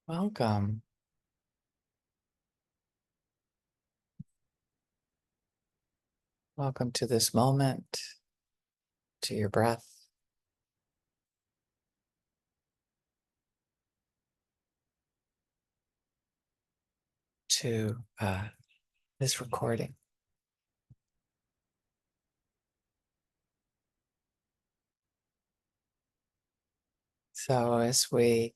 Welcome. Welcome to this moment, to your breath, to this recording. So, as we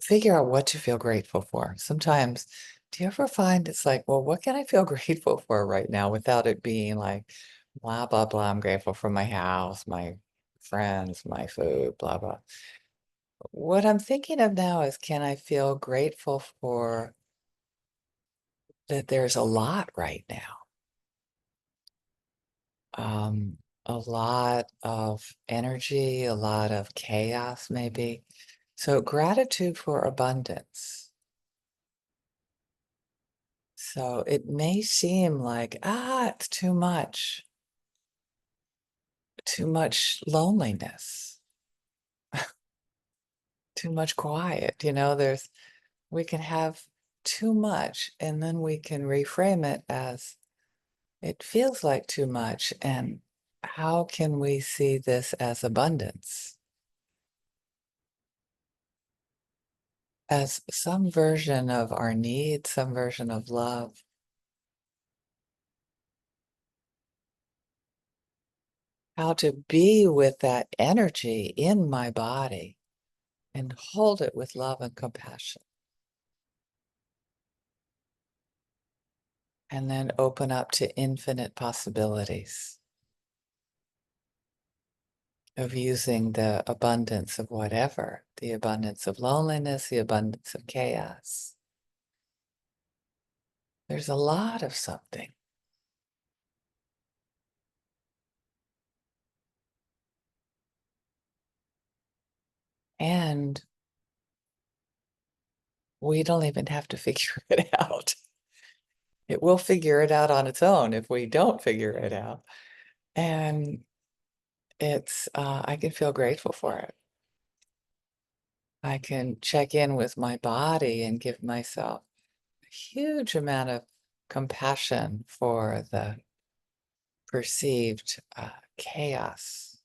figure out what to feel grateful for, sometimes do you ever find it's like, well, what can I feel grateful for right now without it being like, blah, blah, blah. I'm grateful for my house, my friends, my food, blah, blah. What I'm thinking of now is, can I feel grateful for that there's a lot right now? um, a lot of energy, a lot of chaos, maybe. So, gratitude for abundance. So, it may seem like, it's too much loneliness, too much quiet. We can have too much, and then we can reframe it as it feels like too much. And how can we see this as abundance? As some version of our need, some version of love, how to be with that energy in my body and hold it with love and compassion. And then open up to infinite possibilities of using the abundance of whatever, the abundance of loneliness, the abundance of chaos. There's a lot of something. And we don't even have to figure it out. It will figure it out on its own if we don't figure it out. And I can feel grateful for it. I can check in with my body and give myself a huge amount of compassion for the perceived chaos,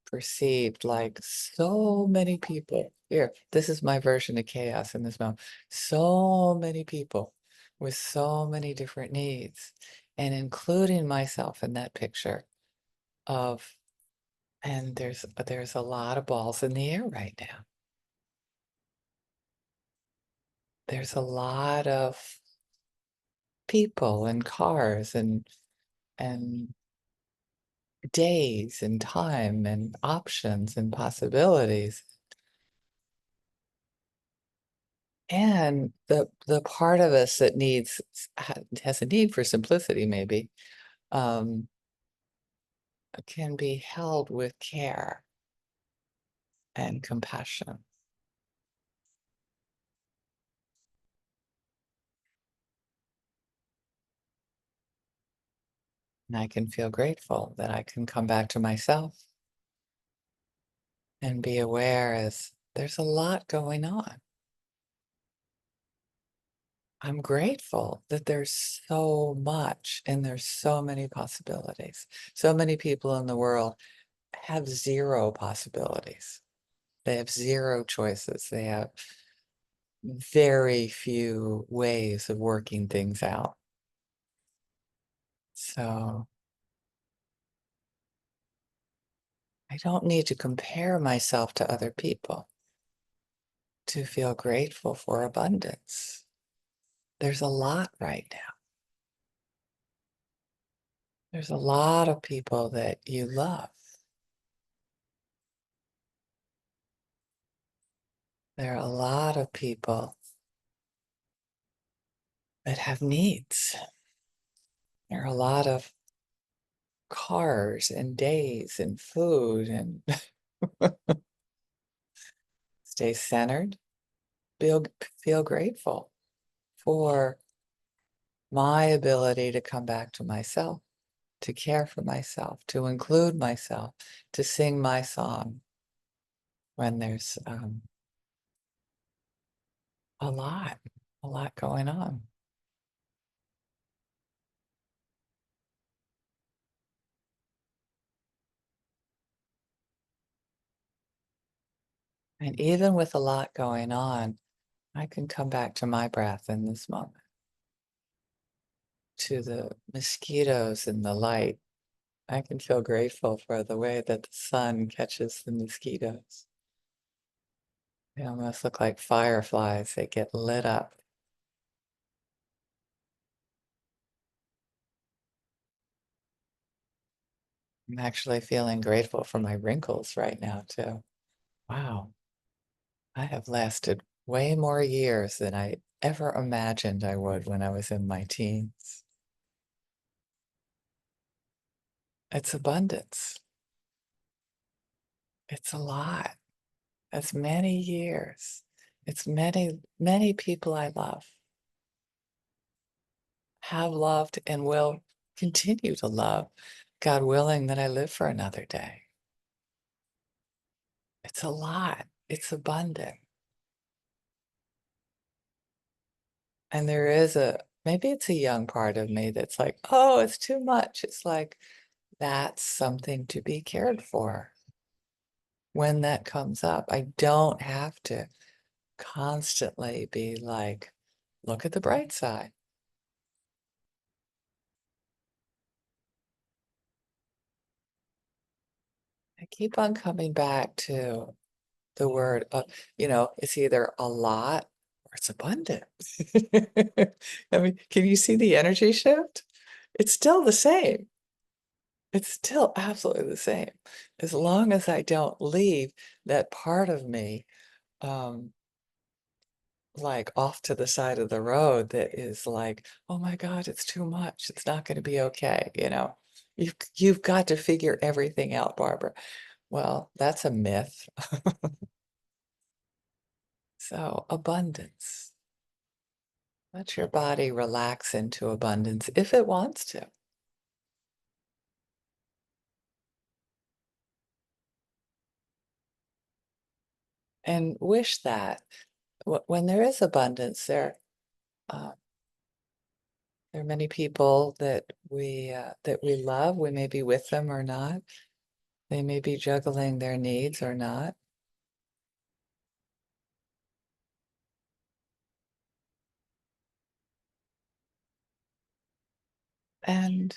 perceived like so many people. Here, this is my version of chaos in this moment. So many people with so many different needs, and including myself in that picture of, and there's a lot of balls in the air right now. There's a lot of people and cars and days and time and options and possibilities. And the part of us that has a need for simplicity maybe, um, can be held with care and compassion. And I can feel grateful that I can come back to myself and be aware as there's a lot going on. I'm grateful that there's so much and there's so many possibilities. So many people in the world have zero possibilities. They have zero choices. They have very few ways of working things out. So I don't need to compare myself to other people to feel grateful for abundance. There's a lot right now. There's a lot of people that you love. There are a lot of people that have needs. There are a lot of cars and days and food and stay centered. Feel grateful for my ability to come back to myself, to care for myself, to include myself, to sing my song, when there's a lot, a lot going on. And even with a lot going on, I can come back to my breath in this moment, to the mosquitoes and the light. I can feel grateful for the way that the sun catches the mosquitoes. They almost look like fireflies. They get lit up. I'm actually feeling grateful for my wrinkles right now, too. Wow, I have lasted way more years than I ever imagined I would when I was in my teens. It's abundance. It's a lot. It's many years. It's many, many people I love, have loved, and will continue to love, God willing that I live for another day. It's a lot. It's abundant. And there is maybe it's a young part of me that's like, oh, it's too much. It's like, that's something to be cared for when that comes up. I don't have to constantly be like, look at the bright side. I keep on coming back to the word, it's either a lot or it's abundant. I mean, can you see the energy shift? It's still the same. It's still absolutely the same. As long as I don't leave that part of me, um, like off to the side of the road that is like, oh my God, it's too much. It's not going to be okay. You've got to figure everything out, Barbara. Well, that's a myth. So abundance. Let your body relax into abundance if it wants to. And wish that when there is abundance, uh, there are many people that we love. We may be with them or not. They may be juggling their needs or not. And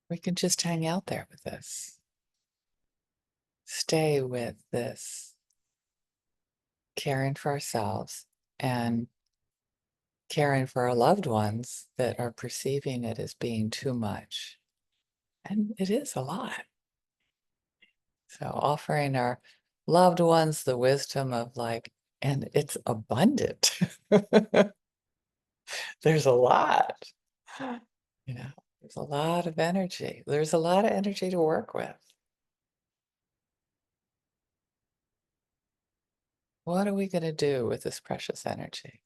we can just hang out there with this, stay with this, caring for ourselves and caring for our loved ones that are perceiving it as being too much. And it is a lot. So offering our loved ones the wisdom of like, and it's abundant. There's a lot, there's a lot of energy. There's a lot of energy to work with. What are we going to do with this precious energy?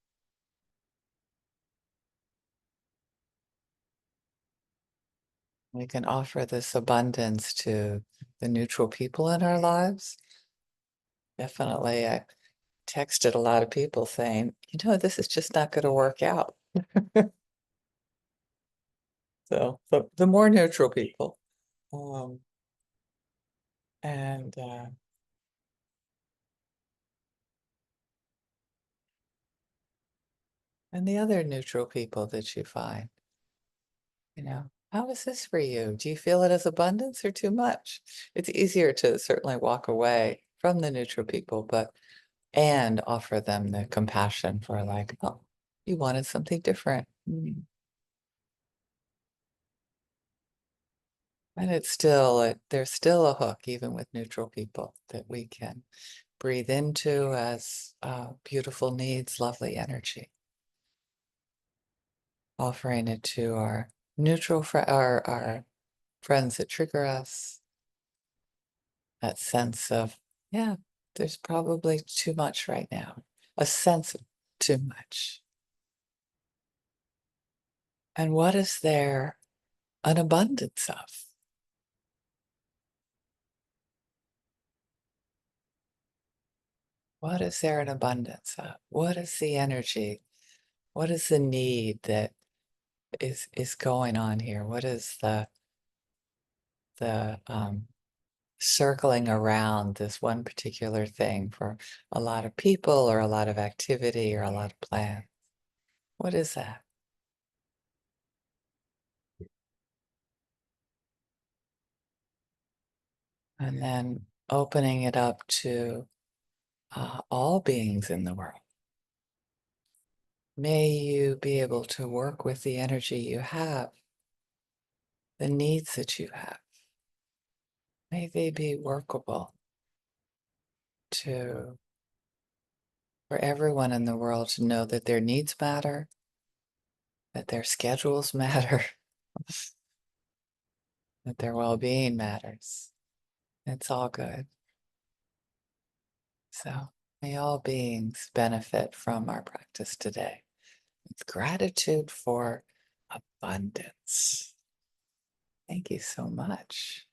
We can offer this abundance to the neutral people in our lives. Definitely, I texted a lot of people saying, this is just not going to work out. So the more neutral people, um, and and the other neutral people that you find, how is this for you? Do you feel it as abundance or too much? It's easier to certainly walk away from the neutral people, and offer them the compassion for like, oh, you wanted something different. And there's still a hook, even with neutral people, that we can breathe into as beautiful needs, lovely energy, offering it to our our friends that trigger us, that sense of, yeah, there's probably too much right now, a sense of too much. And what is there an abundance of? What is there in abundance of? What is the energy? What is the need that is going on here? What is the circling around this one particular thing for a lot of people or a lot of activity or a lot of plan? What is that? And then opening it up to all beings in the world. May you be able to work with the energy you have, the needs that you have. May they be workable to for everyone in the world to know that their needs matter, that their schedules matter, that their well-being matters. It's all good. So may all beings benefit from our practice today. With gratitude for abundance. Thank you so much.